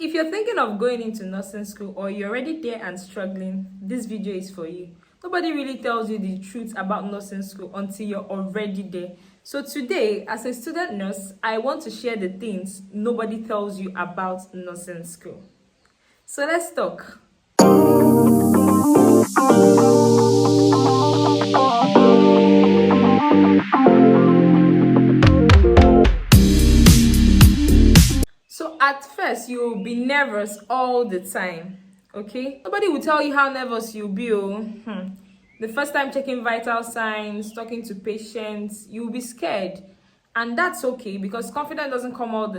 If you're thinking of going into nursing school or you're already there and struggling, this video is for you. Nobody really tells you the truth about nursing school until you're already there. So today, as a student nurse, I want to share the things nobody tells you about nursing school. So let's talk. So at first, you'll be nervous all the time, okay? Nobody will tell you how nervous you'll be. The first time checking vital signs, talking to patients, you'll be scared. And that's okay because confidence doesn't come out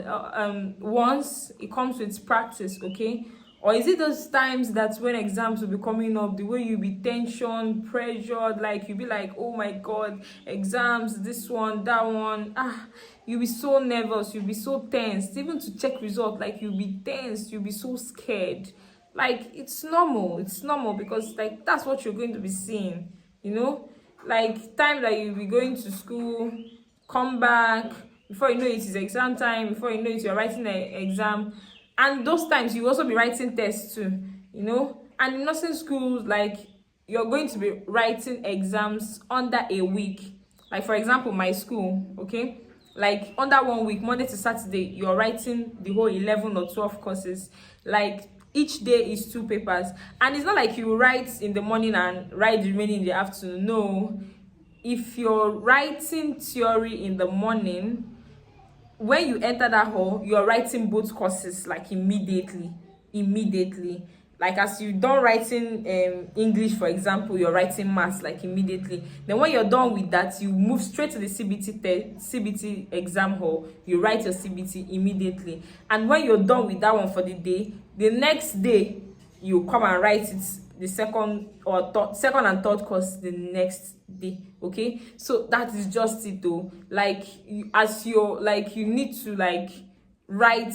once, it comes with practice, okay? Or is it those times that when exams will be coming up, the way you'll be tension, pressured, like you'll be like, oh my God, exams, this one, that one, you'll be so nervous, you'll be so tense, even to check results, like you'll be tense, you'll be so scared. Like it's normal because like that's what you're going to be seeing, like time that you'll be going to school, come back, before you know it is exam time, before you know it you're writing an exam. And those times you also be writing tests too, and in nursing schools, like you're going to be writing exams under a week. Like for example, my school, okay, like under 1 week, Monday to Saturday, you're writing the whole 11 or 12 courses. Like each day is 2 papers, and it's not like you write in the morning and write the remaining in the afternoon. No, if you're writing theory in the morning, when you enter that hall, you're writing both courses like immediately. Like as you done writing English, for example, you're writing maths like immediately. Then when you're done with that, you move straight to the CBT exam hall. You write your CBT immediately. And when you're done with that one for the day, the next day you come and write it, the second and third course the next day. Okay, so that is just it though. Like you need to like write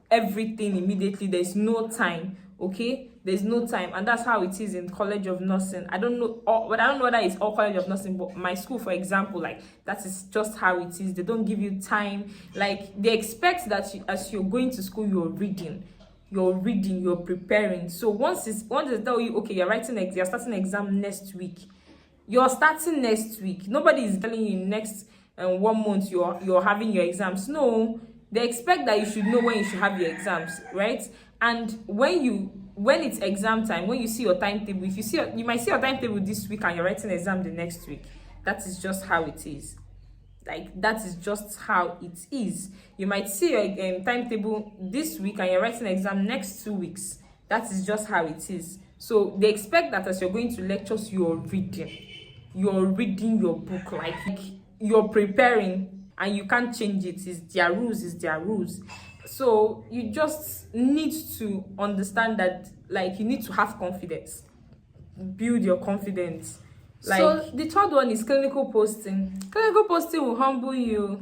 everything immediately. There's no time. Okay, there's no time, and that's how it is in College of Nursing. I don't know whether it's all College of Nursing, but my school, for example, like that is just how it is. They don't give you time. Like they expect that as you're going to school, you're reading, you're preparing. So once they tell you, okay, you're starting exam next week, you're starting next week. Nobody is telling you next 1 month you're having your exams. No, they expect that you should know when you should have your exams, right? And when it's exam time, when you see your timetable, you might see your timetable this week and you're writing exam the next week. That is just how it is. Like that is just how it is. You might see your timetable this week and you're writing exam next 2 weeks. That is just how it is. So they expect that as you're going to lectures, you're reading your book, like you're preparing, and you can't change it. It's their rules. So you just need to understand that, like, you need to have confidence, build your confidence. Like, so the third one is clinical posting. Clinical posting will humble you.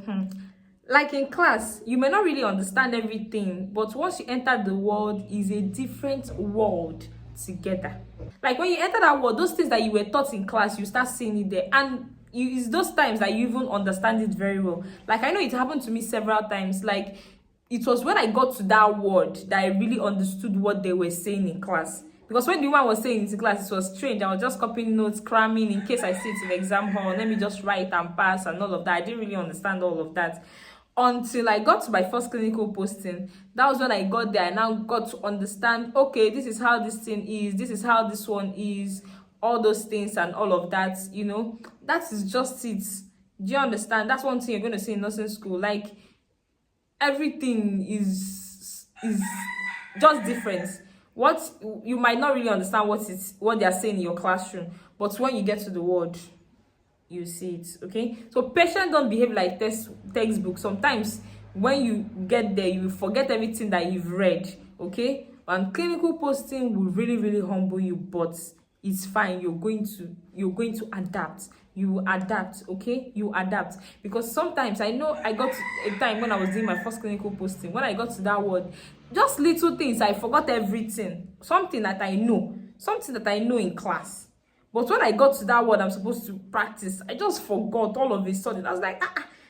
Like in class, you may not really understand everything, but once you enter the world, is a different world together. Like when you enter that world, those things that you were taught in class, you start seeing it there, and it's those times that you even understand it very well. Like I know it happened to me several times. Like it was when I got to that word that I really understood what they were saying in class. Because when the woman was saying it in class, it was strange. I was just copying notes, cramming in case I see it in the exam hall. Let me just write and pass and all of that. I didn't really understand all of that until I got to my first clinical posting. That was when I got there. I now got to understand, okay, this is how this thing is, this is how this one is, all those things and all of that, that is just it. Do you understand? That's one thing you're going to see in nursing school. Like everything is just different. What you might not really understand what they are saying in your classroom, but when you get to the ward, you see it. Okay, so patients don't behave like textbooks. Sometimes when you get there, you forget everything that you've read. Okay, and clinical posting will really humble you, but it's fine. You're going to adapt. You adapt. Okay, you adapt, because sometimes I know I got a time when I was doing my first clinical posting, when I got to that word, just little things, I forgot everything. Something that I know in class. But when I got to that word I'm supposed to practice, I just forgot all of a sudden. I was like,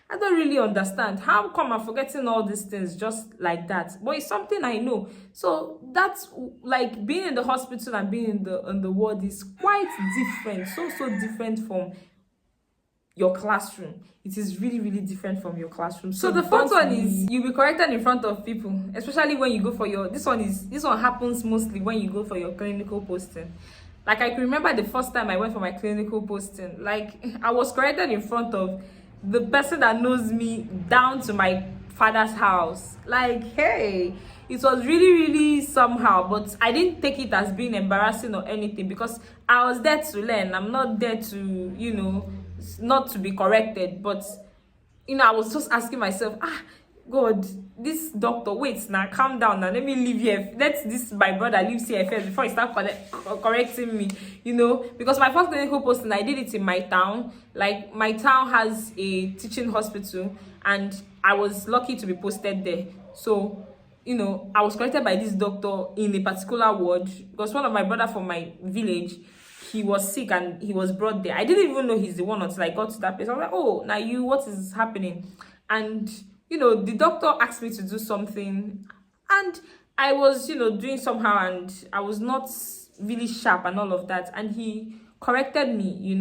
I don't really understand. How come I'm forgetting all these things just like that? But it's something I know. So that's like being in the hospital and being in the ward is quite different. So different from your classroom. It is really, really different from your classroom. So the fourth one is you'll be corrected in front of people, especially when you go for your this one happens mostly when you go for your clinical posting. Like I can remember the first time I went for my clinical posting, like I was corrected in front of the person that knows me down to my father's house. Like, hey, it was really, really somehow, but I didn't take it as being embarrassing or anything because I was there to learn. I'm not there to, not to be corrected. But I was just asking myself, God, this doctor, wait now, calm down now, let me leave here. Let this my brother lives here first before he start correcting me, because my first clinical posting, I did it in my town. Like, my town has a teaching hospital, and I was lucky to be posted there. So, I was corrected by this doctor in a particular ward because one of my brother from my village, he was sick and he was brought there. I didn't even know he's the one until I got to that place. I was like, oh, now you, what is happening? And the doctor asked me to do something, and I was, doing somehow, and I was not really sharp and all of that. And he corrected me,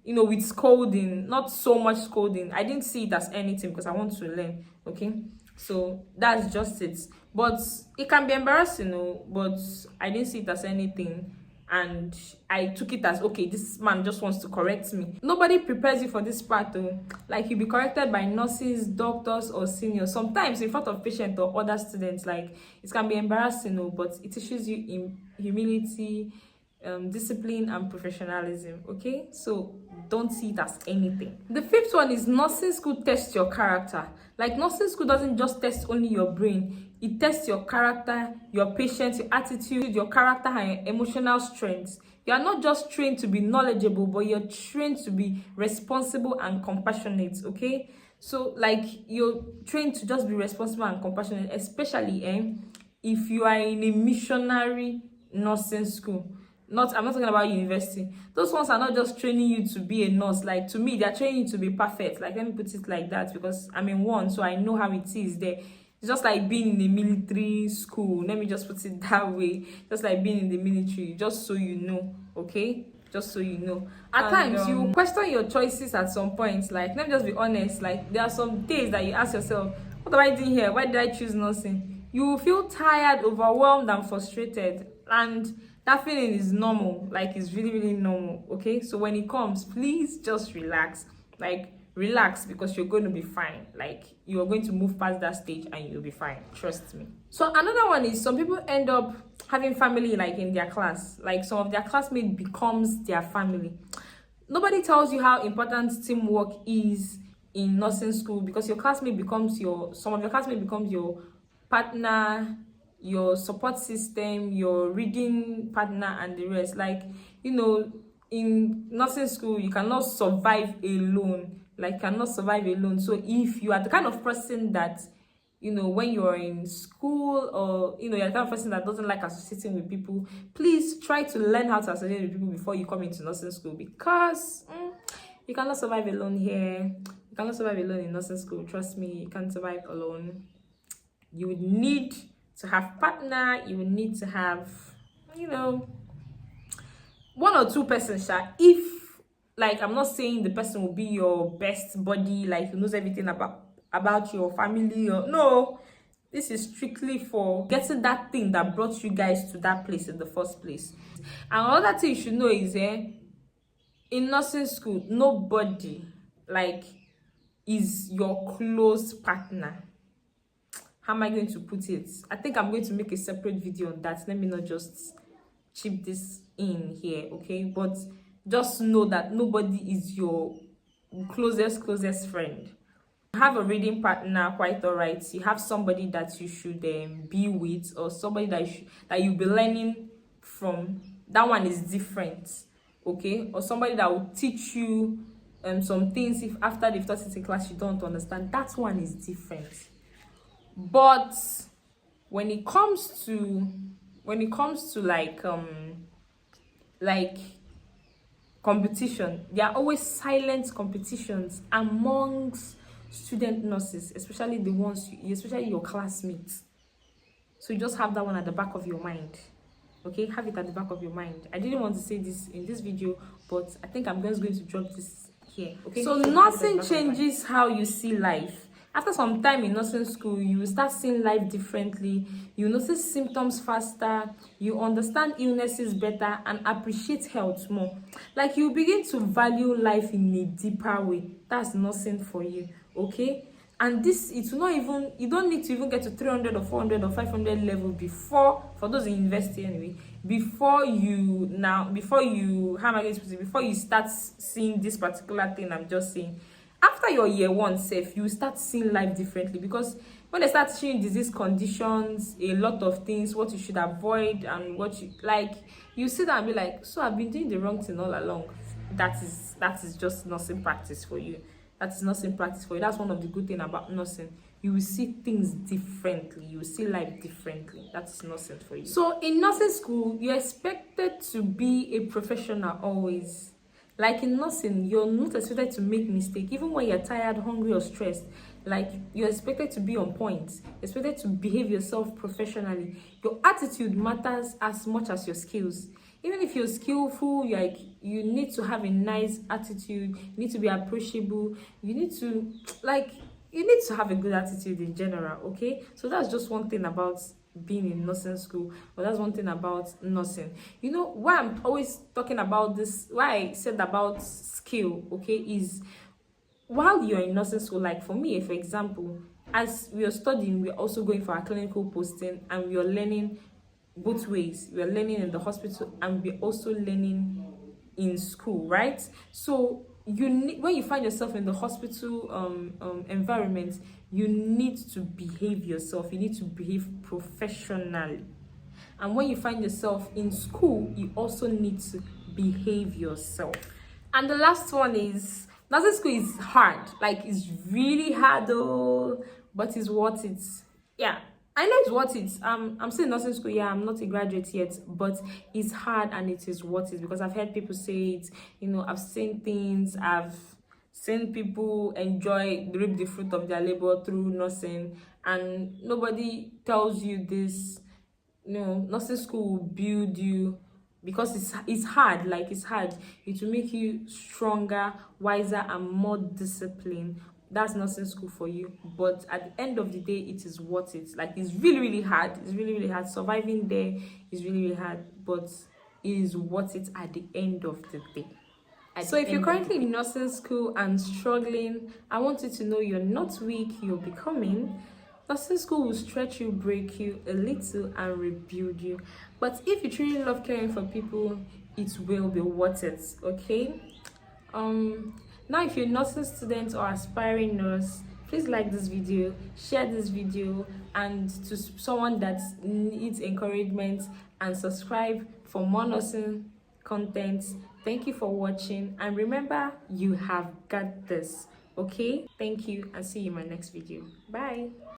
with scolding, not so much scolding. I didn't see it as anything because I want to learn, okay? So that's just it. But it can be embarrassing, but I didn't see it as anything. And I took it as, okay, this man just wants to correct me. Nobody prepares you for this part, though. Like, you'll be corrected by nurses, doctors, or seniors. Sometimes in front of patients or other students, like, it can be embarrassing, but it teaches you in humility, discipline, and professionalism, okay? So don't see it as anything. The fifth one is nursing school tests your character. Like, nursing school doesn't just test only your brain. It tests your character, your patience, your attitude, your character, and your emotional strength. You are not just trained to be knowledgeable, but you're trained to be responsible and compassionate, okay? So, like, you're trained to just be responsible and compassionate, especially if you are in a missionary nursing school. I'm not talking about university. Those ones are not just training you to be a nurse. Like, to me, they're training you to be perfect. Like, let me put it like that, because I'm in one, so I know how it is there. It's just like being in a military school. Let me just put it that way. Just like being in the military, just so you know, okay? Just so you know. At times, you question your choices at some points. Like, let me just be honest. Like, there are some days that you ask yourself, what am I doing here? Why did I choose nursing? You will feel tired, overwhelmed, and frustrated. And that feeling is normal. Like, it's really, really normal, okay? So when it comes, please just relax. Like, relax, because you're going to be fine. Like, you are going to move past that stage and you'll be fine, trust me. So another one is, some people end up having family, like, in their class. Like, some of their classmates becomes their family. Nobody tells you how important teamwork is in nursing school, because some of your classmates becomes your partner, your support system, your reading partner, and the rest. Like, in nursing school, you cannot survive alone. Like, cannot survive alone. So if you are the kind of person that, when you're in school, or you're the kind of person that doesn't like associating with people, please try to learn how to associate with people before you come into nursing school, because you cannot survive alone here. You cannot survive alone in nursing school. Trust me, you can't survive alone. You would need to have partner. You would need to have, one or two persons. If, like, I'm not saying the person will be your best buddy, like, who knows everything about your family, or no. This is strictly for getting that thing that brought you guys to that place in the first place. And another thing you should know is, in nursing school, nobody, like, is your close partner. How am I going to put it? I think I'm going to make a separate video on that. Let me not just chip this in here, okay? But just know that nobody is your closest friend. You have a reading partner, quite all right. You have somebody that you should be with, or somebody that you'll be learning from. That one is different, okay? Or somebody that will teach you some things, if after they've taught it in class you don't understand. That one is different. But when it comes to like competition, there are always silent competitions amongst student nurses, especially the ones, especially your classmates. So you just have that one at the back of your mind. Okay, have it at the back of your mind. I didn't want to say this in this video, but I think I'm just going to drop this here. Okay, so nursing changes how you see life. After some time in nursing school, you will start seeing life differently. You notice symptoms faster, you understand illnesses better, and appreciate health more. Like, you begin to value life in a deeper way. That's nursing for you. Okay, and this, it will not even, you don't need to even get to 300 or 400 or 500 level before, for those in university anyway, before you how am I going to put it, before you start seeing this particular thing I'm just saying. After your year one self, you start seeing life differently, because when they start showing disease conditions, a lot of things, what you should avoid and what you like, you sit down and be like, so I've been doing the wrong thing all along. That is just nursing practice for you. That is nursing practice for you. That's one of the good things about nursing. You will see things differently. You will see life differently. That is nursing for you. So in nursing school, you're expected to be a professional always. Like in nursing, you're not expected to make mistakes, even when you're tired, hungry, or stressed. Like, you're expected to be on point, expected to behave yourself professionally. Your attitude matters as much as your skills. Even if you're skillful, you need to have a nice attitude, you need to be approachable, you need to have a good attitude in general. Okay, so that's just one thing about being in nursing school, but that's one thing about nursing. You know why I'm always talking about this, why I said about skill, okay, is while you're in nursing school, like for me, for example, as we are studying, we're also going for our clinical posting, and we are learning both ways. We are learning in the hospital, and we're also learning in school, right? So when you find yourself in the hospital environment, you need to behave yourself. You need to behave professionally. And when you find yourself in school, you also need to behave yourself. And the last one is, nursing school is hard. Like, it's really hard though, but it's worth it. Yeah, I know it's worth it. I'm still in nursing school. Yeah, I'm not a graduate yet, but it's hard and it is worth it, because I've heard people say it. You know, I've seen things. I've seen people reap the fruit of their labor through nursing, and nobody tells you this. No, nursing school will build you, because it's hard. Like, it's hard. It will make you stronger, wiser, and more disciplined. That's nursing school for you. But at the end of the day, it is worth it. Like, it's really, really hard. It's really, really hard. Surviving there is really, really hard, but it is worth it at the end of the day. So if you're currently in nursing school and struggling, I want you to know you're not weak, you're becoming. Nursing school will stretch you, break you a little, and rebuild you. But if you truly love caring for people, it will be worth it, okay? Now, if you're a nursing student or aspiring nurse, please like this video, share this video, and to someone that needs encouragement, and subscribe for more nursing content. Thank you for watching, and remember, you have got this. Okay, thank you, and see you in my next video. Bye.